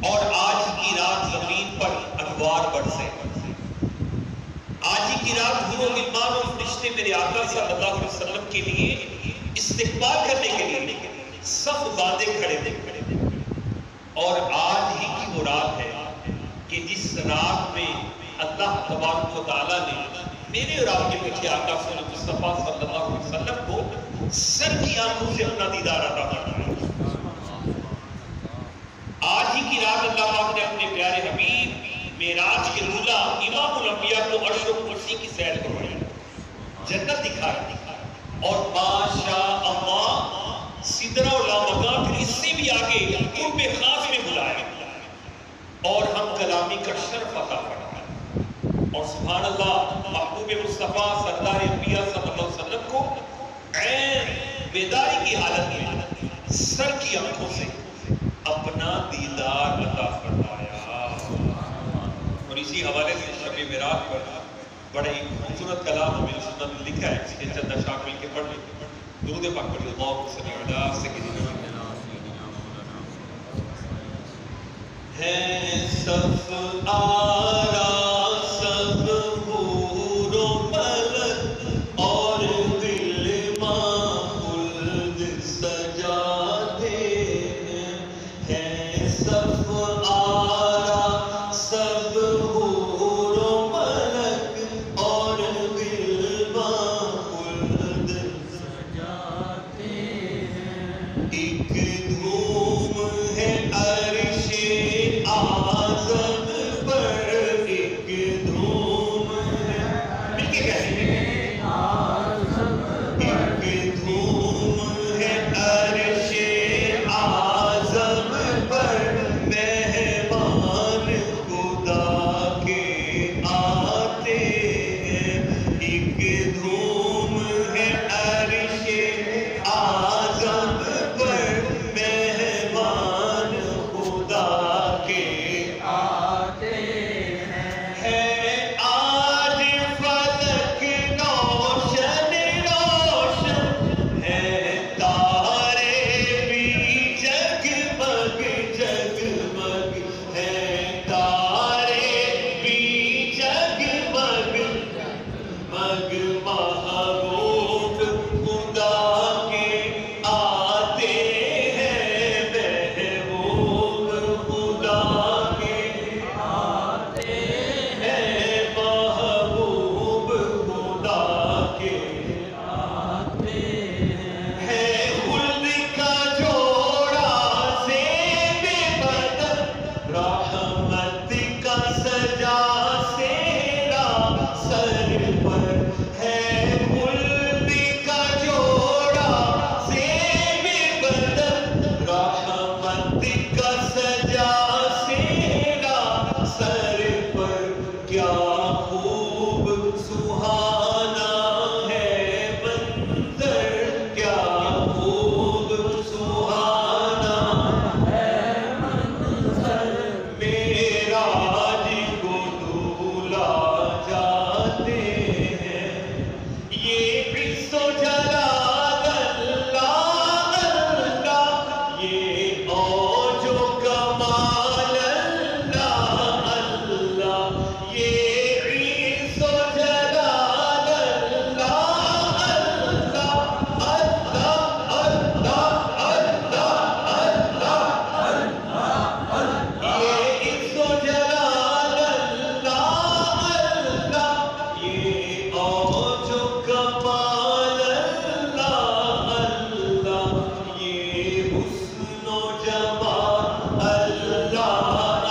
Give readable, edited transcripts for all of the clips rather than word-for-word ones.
اور آج کی رات زمین پر انوار برسے، آج ہی کی رات حور و غلمان اور فرشتے میرے آقا صلی اللہ علیہ وسلم کے لیے استقبال کرنے کے لیے صف باندھے کھڑے تھے، اور آج ہی کی وہ رات ہے کہ جس رات میں اللہ تبارک و تعالیٰ نے میرے اور آپ کے پیچھے آقا مصطفی صلی اللہ علیہ وسلم کو سر کی آنکھوں سے اپنا دیدار عطا فرمایا۔ آج ہی کی رات اللہ پاک نے اپنے پیارے حبیب معراج کے دولہ امام الانبیاء کو عرش و کرسی کی سیر کروایا، جنت دکھایا، اور ماشاء اللہ سدرہ و لامکان، پھر اس سے بھی آگے قرب خاص میں بلایا، اور ہم کلامی کا شرف عطا فرمایا، اور سبحان اللہ محبوب مصطفی سردار انبیاء صلی اللہ علیہ وسلم کو عین بیداری کی حالت میں سر کی آنکھوں سے اپنا دیدار عطا فرمایا۔ اور اسی حوالے سے شب معراج پر بڑا ہی خوبصورت کلام ہمیں سنت میں لکھا ہے، اس کے چند اشعار مل کے پڑھ لیں۔ درود پاک پڑھیے، اللہم صلی علی سیدنا ہے صف آرا سب حور و ملک اور دل ماں خلد سجاتے ہیں، ہے صف آرا سب حور و ملک اور دل ماں خلد سجاتے ہیں، ایک دھوم ہے عرش آزم پر، ایک دھوم ہے، مل کے کہتے ہیں، ایک دھوم ہے عرش آزم پر، مہمان خدا کے آتے ہیں، ایک دھوم ہے عرش آزم پر، مہمان خدا کے آتے ہیں، ہے آج فلک روشن روشن، ہے تارے بھی جگمگ جگمگ، ہے تارے بھی جگمگ جگمگ، محبوب خدا کے آتے ہیں، محبوب خدا کے آتے ہیں، محبوب خدا کے آتے ہیں، ہے خلد کا جوڑا زیب بدن، رحمت کا سجا سیرا سر پر، ہے خلد کا جوڑا زیب بدن، رحمت کا سجا سیرا سر پر، کیا خوب سہانا ہے منظر، کیا خوب سہانا ہے منظر، معراج کو دولہ جاتے ہیں، یہ عز و جلال اللہ اللہ، یہ اوج و کمال اللہ اللہ، یہ عز و جلال اللہ اللہ اللہ اللہ اللہ اللہ، یہ عز و جلال اللہ اللہ، یہ اوج و کمال اللہ اللہ، یہ حسن و جمال اللہ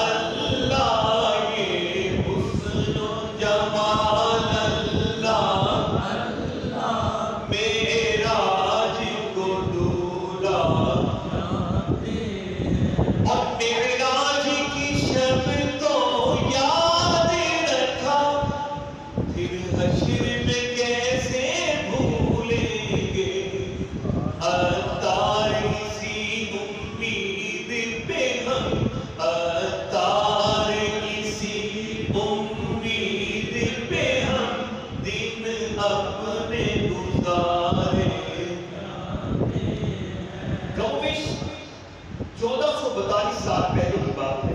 اللہ، یہ حسن و جمال اللہ اللہ، معراج کو دولہ جاتے ہیں، اور معراج کی شب تو یاد رکھا، پھر حشر میں کیسے بھولیں گے، اتار اسی امید پہ ہم، اتار اسی امید پہ ہم دن اپنے گزارے جاتے ہیں۔ 1442 سال پہلے کی بات ہے،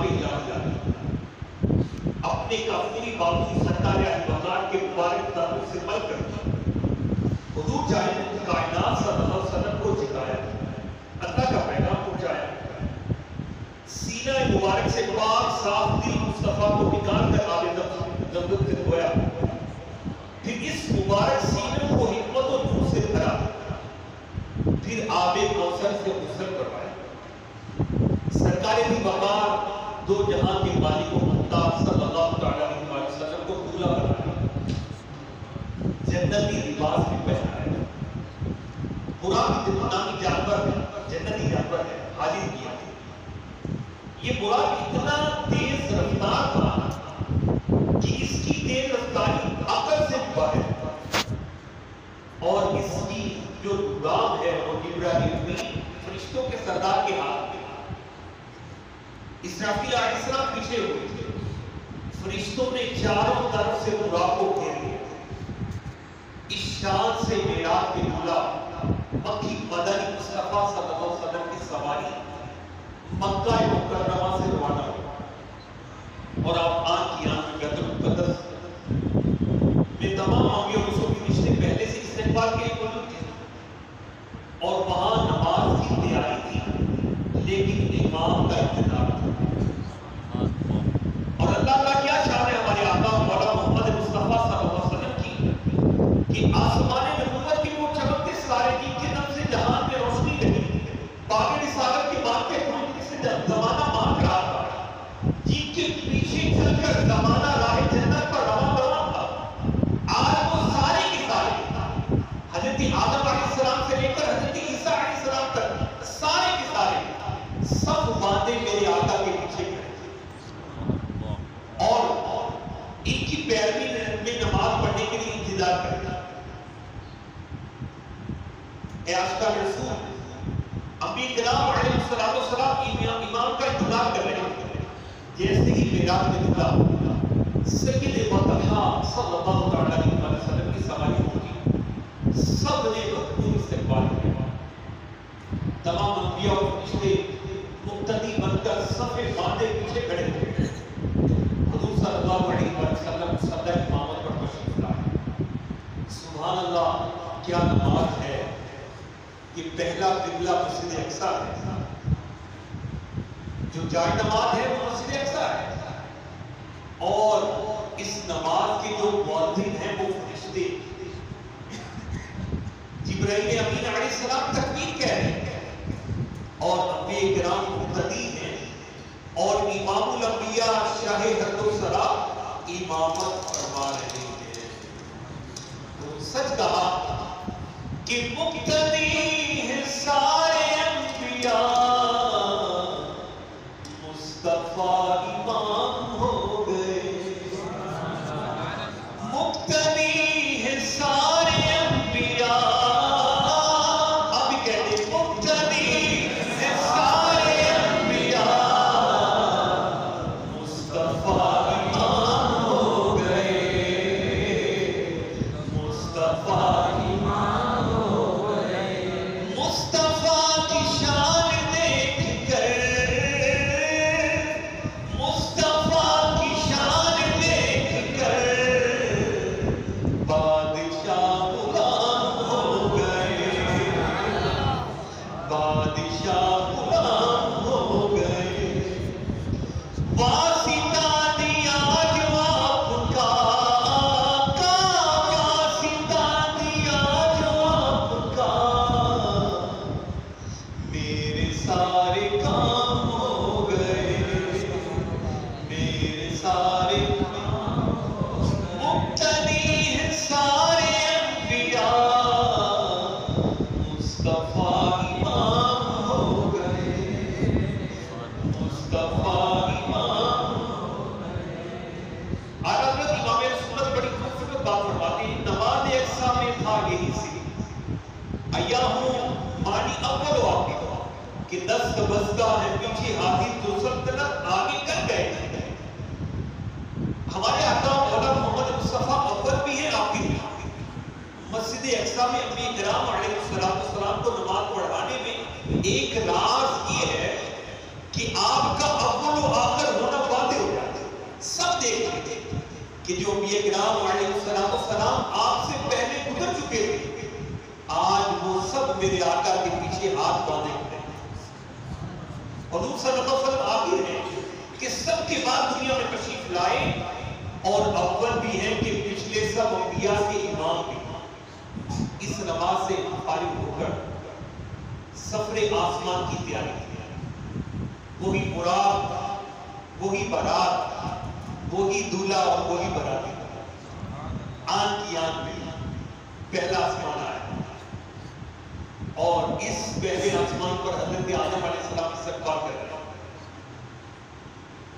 جہاں پہ ہلا جاتا اپنے کافری بابو سرکار احمد کے مبارک دانوں سے مل کر حضور جانے کائنات صلی اللہ علیہ وسلم کو جگایا، اللہ کا پیغام پہنچایا، سینہ مبارک سے پاک صاف دل مصطفیٰ کو نکال کر آب زمزم سے دھویا، پھر اس مبارک سینے کو حکمت و نور سے بھرا، پھر آب کوثر سے غسل کروایا۔ سرکار دی بقار دو جہاں کے مالک و مختار صلی اللہ علیہ وسلم کو دولہا بنایا، جنتی لباس بھی پہنایا، براق نامی جانور ہے، جنتی جانور ہے، حاضر کیا۔ یہ براق اتنا تیز رفتار تھا کہ اس کی تیز رفتاری عقل سے باہر، اور اس کی جو لگام ہے وہ ابراہیم فرشتوں کے سردار کے ہاتھ میں۔ اسرافیل علیہ السلام پیچھے ہوئے تھے، فرشتوں نے چاروں طرف سے براق کو گھیر لیا۔ اس شان سے معراج کے دولہا مکی مدنی مصطفی صلی اللہ علیہ وسلم کی سواری مکہ مکرمہ سے روانہ ہو، اور آپ آن کی آن میں بیت المقدس میں تمام انبیاء و رسول کے رشتے پہلے سے استقبال کے لیے موجود تھے، اور وہاں نماز کی تیاری تھی، لیکن امام کا انتظار تھا۔ اور اللہ کا کیا شان ہے ہمارے آقا مولانا محمد مصطفی صلی اللہ علیہ وسلم کی کہ آسمان نبوت کی وہ چمکتے ستارے کی جنم سے جہان میں روشنی رہی، باغ رسالت کے بعد کے سے زمانہ مانگ رہا تھا، جن کے پیچھے چل کر زمانہ راہ جنت پر رواں رواں تھا۔ آج وہ سارے کے سارے حضرت آدم علیہ السلام سے لے کر حضرت عیسیٰ علیہ السلام تک سارے کے سارے سب باتیں میرے آقا کے پیچھے کھڑے تھے، اور ان کی پیروی میں نماز پڑھنے کے لیے انتظار کرتا۔ اے عاشقان رسول، انبیاء کرام علیہ السلام امام کا انتظار کر رہے ہیں، جیسے ہی معراج میں دولہا سید مطلع صلی اللہ علیہ وسلم کی سواری ہوگی، سب نے مقبول استقبال کیا۔ تمام انبیاء اور فرشتے مقتدی بن کر صف باندھے پیچھے کھڑے ہوئے، حضور صلی اللہ علیہ وسلم صدر امامت پر تشریف لائے۔ سبحان اللہ، کیا نماز ہے! یہ پہلا قبلہ مسجد اقصیٰ ہے، جو جائے نماز ہے وہ مسجد اقصیٰ ہے، اور اس نماز کے جو مؤذن ہیں وہ فرشتے جبرائیل امین علیہ السلام تکبیر کہہ رہے ہیں، اور انبیاء کرام مقتدی ہیں، اور امام الانبیاء شاہ حد و سرا امامت فرما رہے ہیں۔ تو سچ کہا کہ مقتدی ہیں سارے انبیاء، مصطفیٰ امام ہو گئے۔ مقتدی ہیں سارے انبیاء، اب کہتے ہیں مقتدی ہیں سارے انبیاء، مصطفیٰ امام ہو گئے، مصطفیٰ امام ہو گئے۔ مصطفیٰ کی شان دیکھ کر، مصطفیٰ کی شان دیکھ کر بادشاہ غلام ہو گئے، بادشاہ غلام ہو گئے۔ واسطہ دیا جواب کا آقا، واسطہ دیا جواب کا، میرے سارے کام ہو گئے، میرے سارے کام ہو گئے۔ مقتدی ہیں سارے انبیاء، مصطفیٰ امام ہو گئے، مصطفیٰ امام ہو گئے۔ اعلیٰ حضرت امام سنت بڑی خوبصورت بات فرماتے ہیں، نماز اقصیٰ میں تھا یہی سی ایاہوں مانی اول و آخر، کہ دست بستہ ہے پیچھے حاضر جو سلطنت آگے کر گئے تھے۔ ہمارے آقا مولانا محمد مصطفی اول بھی ہیں، آخر بھی ہیں۔ مسجد اقصیٰ میں انبیاء کرام علیہ السلام کو نماز پڑھانے میں ایک راز یہ ہے کہ آپ کا اول و آخر کہ جو انبیاء کرام علیہ السلام آپ سے پہلے گزر چکے تھے، آج وہ سب میرے آقا کے پیچھے ہاتھ باندھے ہوئے ہیں۔ حضور صلی اللہ علیہ وسلم آخر ہیں کہ سب کے بعد دنیا میں تشریف لائے اور اول بھی ہیں کہ پچھلے سب انبیاء کے امام بھی۔ اس نماز سے فارغ ہو کر سفر آسمان کی تیاری کی، وہی مراد، وہی بارات، وہی دولہا اور وہی باراتی، آن کی آن میں پہلا آسمان آیا اور اس پہلے آسمان پر حضرت آدم علیہ السلام استقبال کر رہے ہیں۔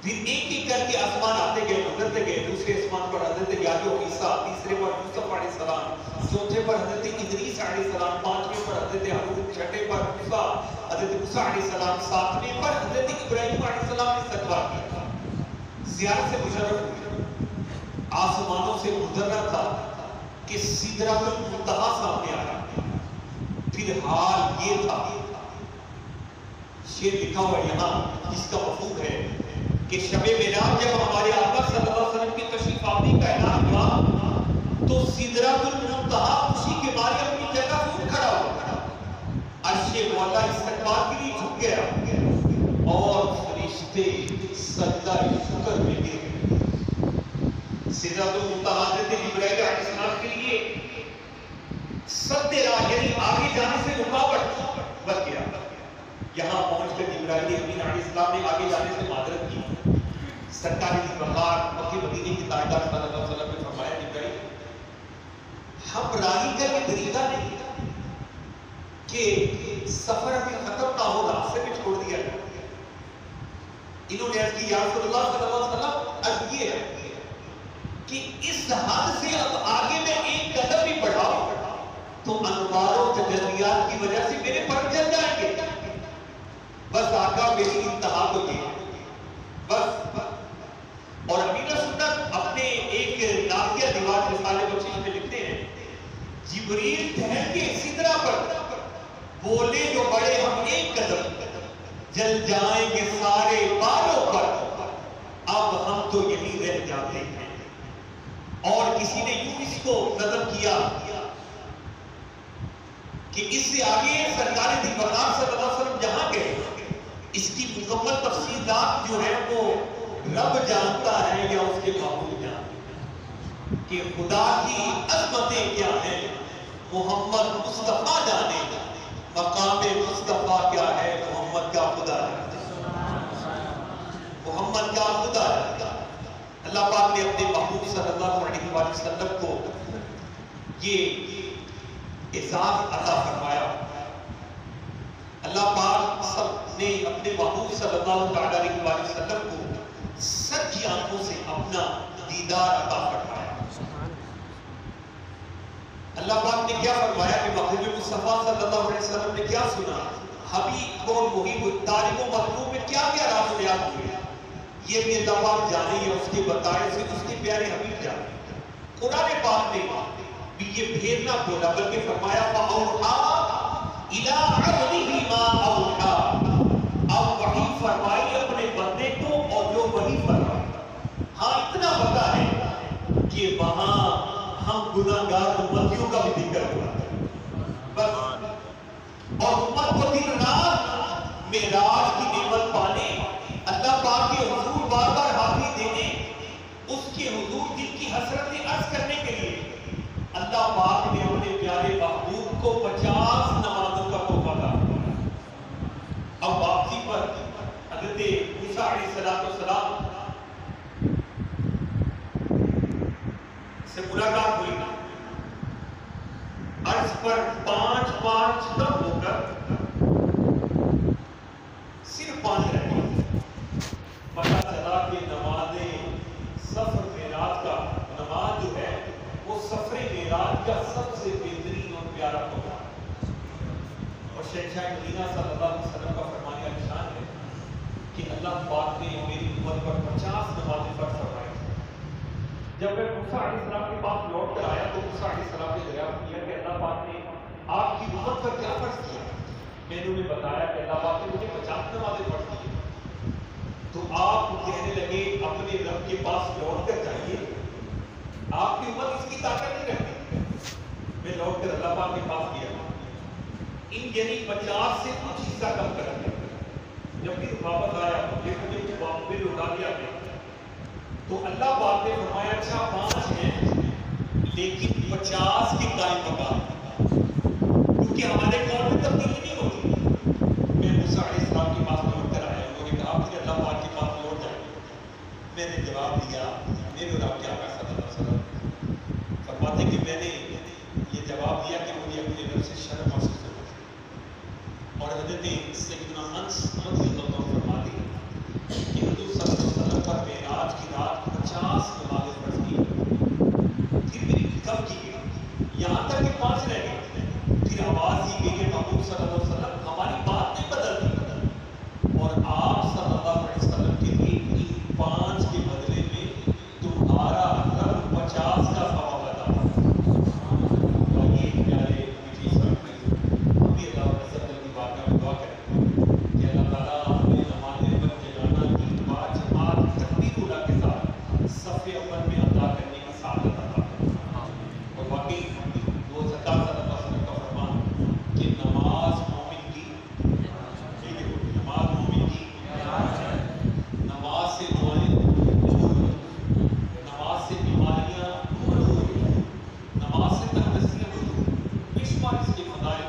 پھر ایک ایک کر کے آسمان آتے گئے، گزرتے گئے۔ دوسرے آسمان پر حضرت یعقوب عیسیٰ، تیسرے پر مصطفی علیہ السلام، چوتھے پر حضرت ادریس علیہ السلام، پانچویں پر حضرت ہارون، چھٹے پر موسیٰ، حضرت موسیٰ علیہ السلام، ساتویں پر حضرت ابراہیم علیہ السلام نے استقبال کیا۔ زیارت سے مشرف ہوئے، آسمانوں سے گزرنا تھا کہ سدرۃ المنتہا سامنے آیا۔ پھر حال یہ تھا، شعر لکھا ہوا یہاں جس کا مفہوم ہے کہ شب معراج جب ہمارے آقا صلی اللہ علیہ وسلم کی تشریف آوری کا اعلان ہوا تو سدرۃ المنتہا خوشی کے مارے اپنی جگہ سے اٹھ کھڑا ہوا، عرش مولا استقبال کے لیے جھک گیا اور فرشتے سجدہ شکر میں گر گئے۔ سدرۃ المنتہا حضرت جبرائیل علیہ السلام کے لیے سد راہ یعنی آگے جانے سے رکاوٹ بن گیا۔ یہاں پہنچ کر جبرائیل امین علیہ السلام نے آگے جانے سے معذرت کی۔ سرکار مکہ مدینے کی تاجدار صلی اللہ علیہ وسلم نے فرمایا جبرائیل ہم راہی کا یہ طریقہ نہیں کہ سفر ابھی ختم نہ ہو راستے میں چھوڑ دیا جائے۔ انہوں نے عرض کی یا رسول اللہ صلی اللہ علیہ وسلم عرض یہ ہے کہ اس حد سے اب آگے میں ایک قدم بھی بڑھاؤں تو انوار و تجلیات کی وجہ سے میرے پر جل جائیں گے۔ بس آقا میری انتہا کو یہ بس۔ اور امیر سنت اپنے ایک نافیہ دیوار رسالے بخشش میں لکھتے ہیں جبریل ٹھہر کے سدرہ پر بولے جو بڑے ہم ایک قدم جل جائیں گے سارے بالوں پر، اب ہم تو یہی رہ جاتے ہیں۔ اور کسی نے یوں اس کو نظم کیا کہ اس سے آگے سرکار دلبردار صلی اللہ علیہ وسلم جہاں گئے اس کی مکمل تفصیلات جو ہے وہ رب جانتا ہے یا اس کے معبود جانتے ہیں کہ خدا کی عظمتیں کیا ہیں محمد مصطفیٰ جانے، مقام مصطفیٰ کیا ہے محمد کا خدا ہے، محمد کا خدا ہے۔ اللہ پاک نے اپنے محبوب صلی اللہ علیہ وسلم کو یہ اعزاز عطا فرمایا۔ اللہ پاک سب نے اپنے محبوب صلی اللہ علیہ وسلم کو سچی آنکھوں سے اپنا دیدار عطا فرمایا۔ اللہ پاک نے کیا فرمایا کہ محبوب مصطفیٰ صلی اللہ علیہ وسلم نے کیا سنا، حبیب اور محیب طالب و مطلوب میں کیا کیا راز و نیاز ہوئے، یہ بھی اللہ پاک جانے یا اس کے بتائے سے اس کے پیارے حبیب جانے۔ قرآن پاک نے بھی یہ بھید نہ بولا بلکہ فرمایا فَأَوْحَا إِلَىٰ عَبْدِهِ مَا أَوْحَا، اب وحی فرمائی اپنے بندے کو اور جو وحی فرمائی۔ ہاں اتنا پتا ہے کہ وہاں ہم گناہگار امتیوں کا بھی ذکر ہوا بس، اور امت کو دن رات معراج کی نعمت پانے، اللہ پاک کے حضور بار بار حاضری دینے، اس کے حضور دل کی حسرتیں عرض کرنے کے لیے اللہ پاک نے اپنے پیارے محبوب کو 50 نمازوں کا تحفہ عطا فرمایا۔ اب واپسی پر حضرت موسیٰ علیہ السلام سے ملاقات ہوئی، عرض پر 5 دم ہو کر صرف 5 رہ گئے۔ پتہ چلا کہ نمازیں سفر معراج کا نماز جو ہے وہ سفر معراج کا سب سے بہترین اور پیارا پروگرام، اور شہنشاہ مدینہ صلی اللہ علیہ وسلم کا فرمان نشان ہے کہ اللہ پاک نے میری امت پر 50 نمازیں فرض فرمائی۔ جب میں موسیٰ علیہ السلام کے پاس لوٹ کر آیا تو موسیٰ علیہ السلام نے دریافت کیا کہ اللہ پاک نے آپ کی امت پر کیا فرض کیا؟ میں نے انہیں بتایا کہ اللہ پاک نے مجھے 50 نمازیں فرض کی۔ تو آپ کہنے لگے اپنے رب کے پاس لوٹ کر جائیے آپ کی امت اس کی طاقت نہیں رکھتی. میں لوٹ کر اللہ پاک کے پاس گیا, ان یعنی 50 سے کچھ حصہ کم کر دیا. جب پھر واپس آیا یہ مجھے بل اٹھا دیا گیا تو اللہ پاک نے فرمایا اچھا 5 ہیں لیکن 50 کی قائم مقام, کیونکہ ہمارے قوم میں تبدیلی نہیں ہوتی. میں موسیٰ علیہ السلام کے پاس لوٹ کر آیا, انہوں نے کہا آپ پھر اللہ پاک کے پاس لوٹ جائیں. میں نے جواب دیا, میرے اور آپ کے آقا صلی اللہ علیہ وسلم فرماتے کہ میں نے یہ جواب دیا کہ مجھے اپنے رب سے شرم محسوس ہو. اور حضرت سیدنا انس رضی اللہ عنہ فرماتے ہیں کہ حضور صلی اللہ علیہ وسلم پر معراج کی رات 50 نمازیں پڑھ کی, پھر میری کم کی گئی یہاں تک کہ 5 رہ گئے. پھر آواز ہی گئی کہ محبوب صلی اللہ علیہ وسلم ہماری بات نہیں بدلتی, اور آپ صلی اللہ علیہ وسلم کے لیے ان 5 کے بدلے میں تمہارا رب 50 کا ثواب عطا فرمائے. اور یہ پیارے میٹھی سب ہم بھی اللہ عزت کی بارگاہ میں دعا کریں کہ اللہ تعالیٰ ہمیں ہمارے بن جگانا کی 5 جماعت تکبیر اولیٰ کے ساتھ صف اول میں ادا کرنے کی سعادت عطا فرمائے. اور واقعی وہ سرکار صلی اللہ علیہ وسلم کا فرمان کہ نماز مومن کی نماز مومن کی نماز سے دعائیں نماز سے بیماریاں نماز سے تندرستیاں بے شمار اس کے فضائل